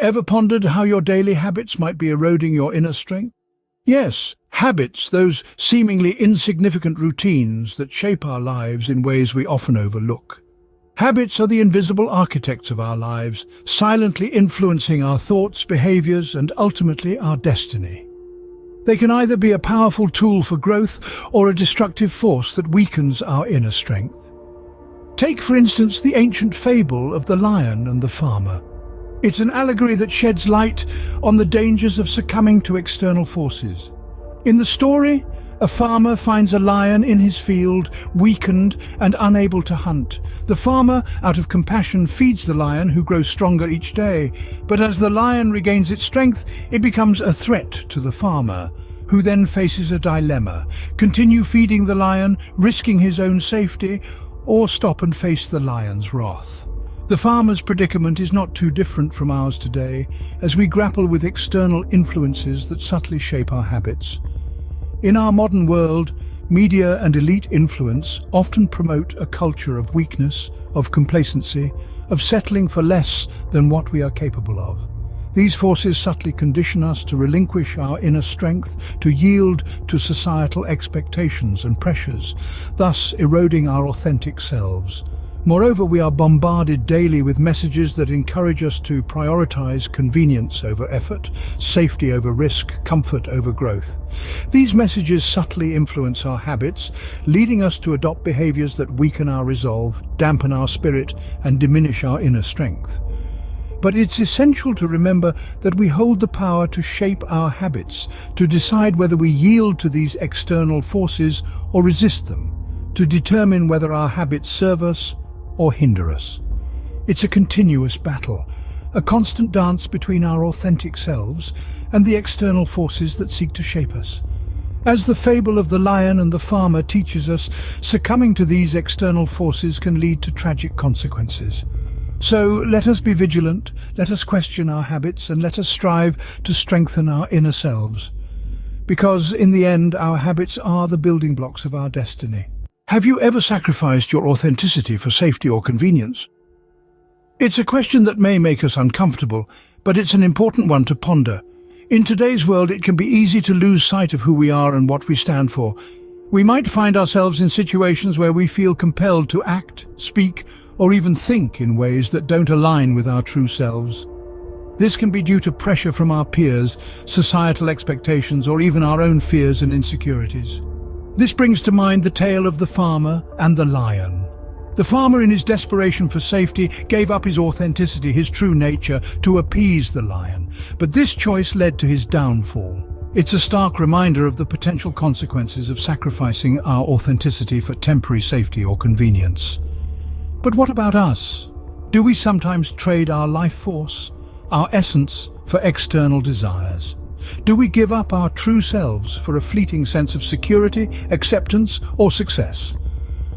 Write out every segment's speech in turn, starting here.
Ever pondered how your daily habits might be eroding your inner strength? Yes, habits, those seemingly insignificant routines that shape our lives in ways we often overlook. Habits are the invisible architects of our lives, silently influencing our thoughts, behaviors, and ultimately our destiny. They can either be a powerful tool for growth or a destructive force that weakens our inner strength. Take, for instance, the ancient fable of the lion and the farmer. It's an allegory that sheds light on the dangers of succumbing to external forces. In the story, a farmer finds a lion in his field, weakened and unable to hunt. The farmer, out of compassion, feeds the lion, who grows stronger each day. But as the lion regains its strength, it becomes a threat to the farmer, who then faces a dilemma: continue feeding the lion, risking his own safety, or stop and face the lion's wrath. The farmer's predicament is not too different from ours today, as we grapple with external influences that subtly shape our habits. In our modern world, media and elite influence often promote a culture of weakness, of complacency, of settling for less than what we are capable of. These forces subtly condition us to relinquish our inner strength, to yield to societal expectations and pressures, thus eroding our authentic selves. Moreover, we are bombarded daily with messages that encourage us to prioritize convenience over effort, safety over risk, comfort over growth. These messages subtly influence our habits, leading us to adopt behaviors that weaken our resolve, dampen our spirit, and diminish our inner strength. But it's essential to remember that we hold the power to shape our habits, to decide whether we yield to these external forces or resist them, to determine whether our habits serve us or hinder us. It's a continuous battle, a constant dance between our authentic selves and the external forces that seek to shape us. As the fable of the lion and the farmer teaches us, succumbing to these external forces can lead to tragic consequences. So let us be vigilant, let us question our habits, and let us strive to strengthen our inner selves. Because in the end, our habits are the building blocks of our destiny. Have you ever sacrificed your authenticity for safety or convenience? It's a question that may make us uncomfortable, but it's an important one to ponder. In today's world, it can be easy to lose sight of who we are and what we stand for. We might find ourselves in situations where we feel compelled to act, speak, or even think in ways that don't align with our true selves. This can be due to pressure from our peers, societal expectations, or even our own fears and insecurities. This brings to mind the tale of the farmer and the lion. The farmer, in his desperation for safety, gave up his authenticity, his true nature, to appease the lion. But this choice led to his downfall. It's a stark reminder of the potential consequences of sacrificing our authenticity for temporary safety or convenience. But what about us? Do we sometimes trade our life force, our essence, for external desires? Do we give up our true selves for a fleeting sense of security, acceptance, or success?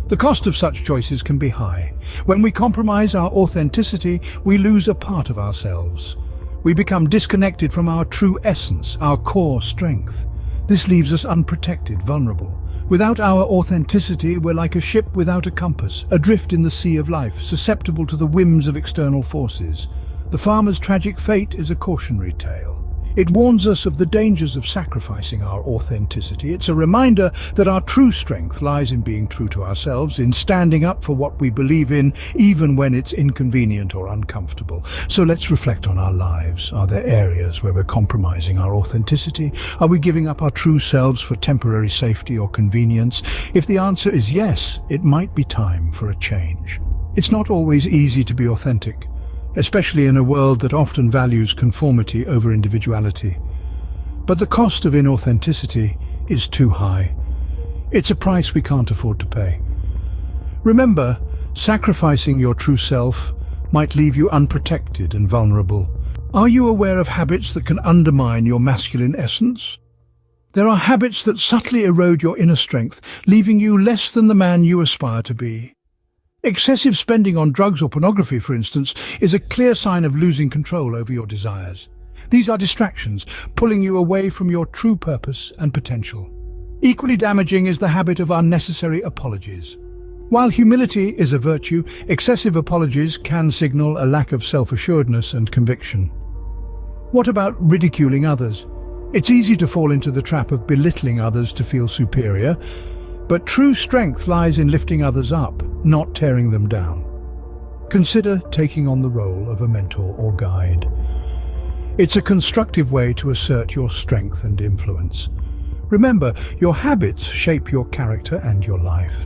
The cost of such choices can be high. When we compromise our authenticity, we lose a part of ourselves. We become disconnected from our true essence, our core strength. This leaves us unprotected, vulnerable. Without our authenticity, we're like a ship without a compass, adrift in the sea of life, susceptible to the whims of external forces. The farmer's tragic fate is a cautionary tale. It warns us of the dangers of sacrificing our authenticity. It's a reminder that our true strength lies in being true to ourselves, in standing up for what we believe in, even when it's inconvenient or uncomfortable. So let's reflect on our lives. Are there areas where we're compromising our authenticity? Are we giving up our true selves for temporary safety or convenience? If the answer is yes, it might be time for a change. It's not always easy to be authentic, especially in a world that often values conformity over individuality. But the cost of inauthenticity is too high. It's a price we can't afford to pay. Remember, sacrificing your true self might leave you unprotected and vulnerable. Are you aware of habits that can undermine your masculine essence? There are habits that subtly erode your inner strength, leaving you less than the man you aspire to be. Excessive spending on drugs or pornography, for instance, is a clear sign of losing control over your desires. These are distractions, pulling you away from your true purpose and potential. Equally damaging is the habit of unnecessary apologies. While humility is a virtue, excessive apologies can signal a lack of self-assuredness and conviction. What about ridiculing others? It's easy to fall into the trap of belittling others to feel superior, but true strength lies in lifting others up, not tearing them down. Consider taking on the role of a mentor or guide. It's a constructive way to assert your strength and influence. Remember, your habits shape your character and your life.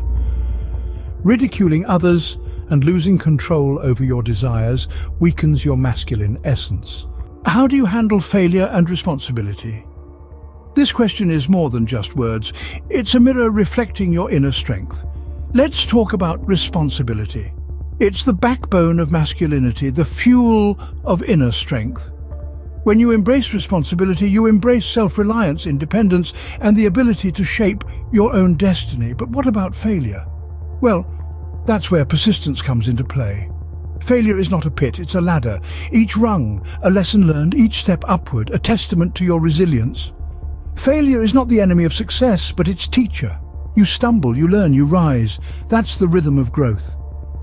Ridiculing others and losing control over your desires weakens your masculine essence. How do you handle failure and responsibility? This question is more than just words. It's a mirror reflecting your inner strength. Let's talk about responsibility. It's the backbone of masculinity, the fuel of inner strength. When you embrace responsibility, you embrace self-reliance, independence, and the ability to shape your own destiny. But what about failure? Well, that's where persistence comes into play. Failure is not a pit, it's a ladder. Each rung, a lesson learned, each step upward, a testament to your resilience. Failure is not the enemy of success, but its teacher. You stumble, you learn, you rise. That's the rhythm of growth.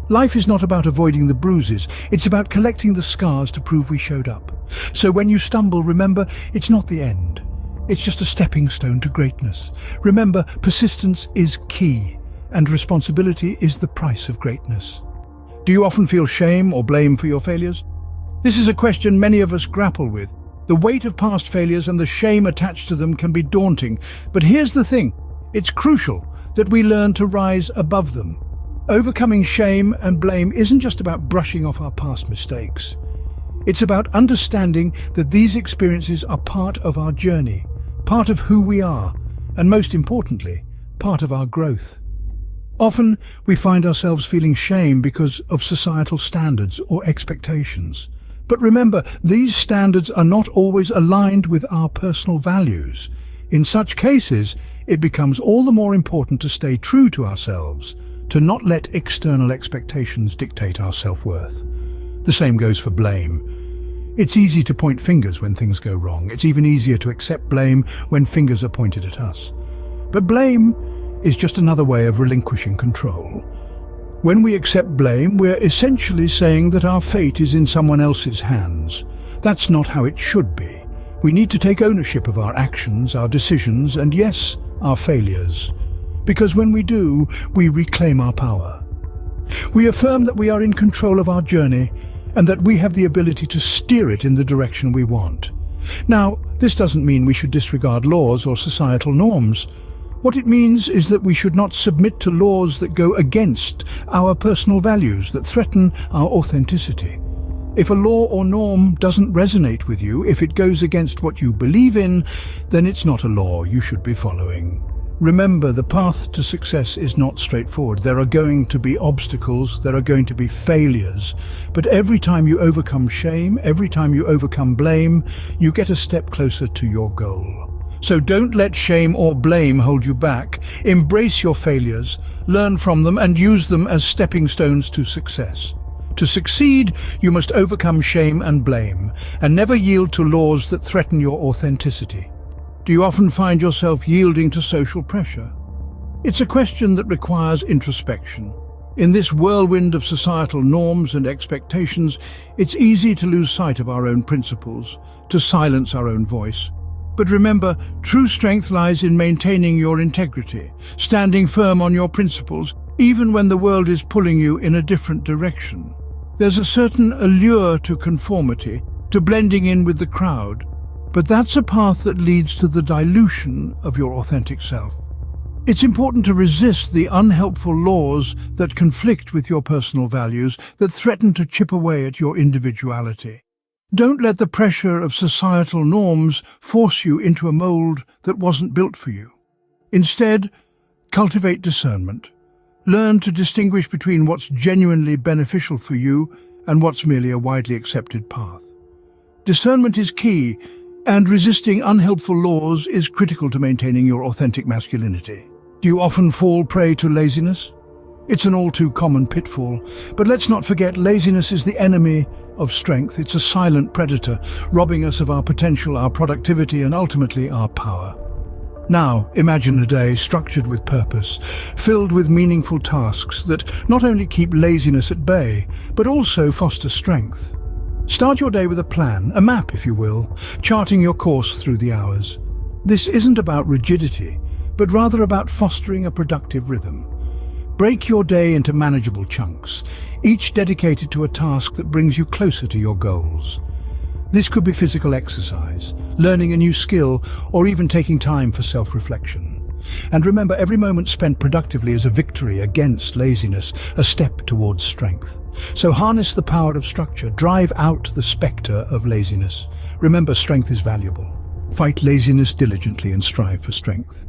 Life is not about avoiding the bruises, it's about collecting the scars to prove we showed up. So when you stumble, remember, it's not the end. It's just a stepping stone to greatness. Remember, persistence is key, and responsibility is the price of greatness. Do you often feel shame or blame for your failures? This is a question many of us grapple with. The weight of past failures and the shame attached to them can be daunting, but here's the thing, it's crucial that we learn to rise above them. Overcoming shame and blame isn't just about brushing off our past mistakes. It's about understanding that these experiences are part of our journey, part of who we are, and most importantly, part of our growth. Often, we find ourselves feeling shame because of societal standards or expectations. But remember, these standards are not always aligned with our personal values. In such cases, it becomes all the more important to stay true to ourselves, to not let external expectations dictate our self-worth. The same goes for blame. It's easy to point fingers when things go wrong. It's even easier to accept blame when fingers are pointed at us. But blame is just another way of relinquishing control. When we accept blame, we're essentially saying that our fate is in someone else's hands. That's not how it should be. We need to take ownership of our actions, our decisions, and yes, our failures. Because when we do, we reclaim our power. We affirm that we are in control of our journey and that we have the ability to steer it in the direction we want. Now, this doesn't mean we should disregard laws or societal norms. What it means is that we should not submit to laws that go against our personal values, that threaten our authenticity. If a law or norm doesn't resonate with you, if it goes against what you believe in, then it's not a law you should be following. Remember, the path to success is not straightforward. There are going to be obstacles, there are going to be failures, but every time you overcome shame, every time you overcome blame, you get a step closer to your goal. So don't let shame or blame hold you back. Embrace your failures, learn from them, and use them as stepping stones to success. To succeed, you must overcome shame and blame, and never yield to laws that threaten your authenticity. Do you often find yourself yielding to social pressure? It's a question that requires introspection. In this whirlwind of societal norms and expectations, it's easy to lose sight of our own principles, to silence our own voice. But remember, true strength lies in maintaining your integrity, standing firm on your principles, even when the world is pulling you in a different direction. There's a certain allure to conformity, to blending in with the crowd, but that's a path that leads to the dilution of your authentic self. It's important to resist the unhelpful laws that conflict with your personal values, that threaten to chip away at your individuality. Don't let the pressure of societal norms force you into a mold that wasn't built for you. Instead, cultivate discernment. Learn to distinguish between what's genuinely beneficial for you and what's merely a widely accepted path. Discernment is key, and resisting unhelpful laws is critical to maintaining your authentic masculinity. Do you often fall prey to laziness? It's an all too common pitfall, but let's not forget laziness is the enemy of strength. It's a silent predator, robbing us of our potential, our productivity, and ultimately our power. Now, imagine a day structured with purpose, filled with meaningful tasks that not only keep laziness at bay, but also foster strength. Start your day with a plan, a map if you will, charting your course through the hours. This isn't about rigidity, but rather about fostering a productive rhythm. Break your day into manageable chunks, each dedicated to a task that brings you closer to your goals. This could be physical exercise, learning a new skill, or even taking time for self-reflection. And remember, every moment spent productively is a victory against laziness, a step towards strength. So harness the power of structure, drive out the spectre of laziness. Remember, strength is valuable. Fight laziness diligently and strive for strength.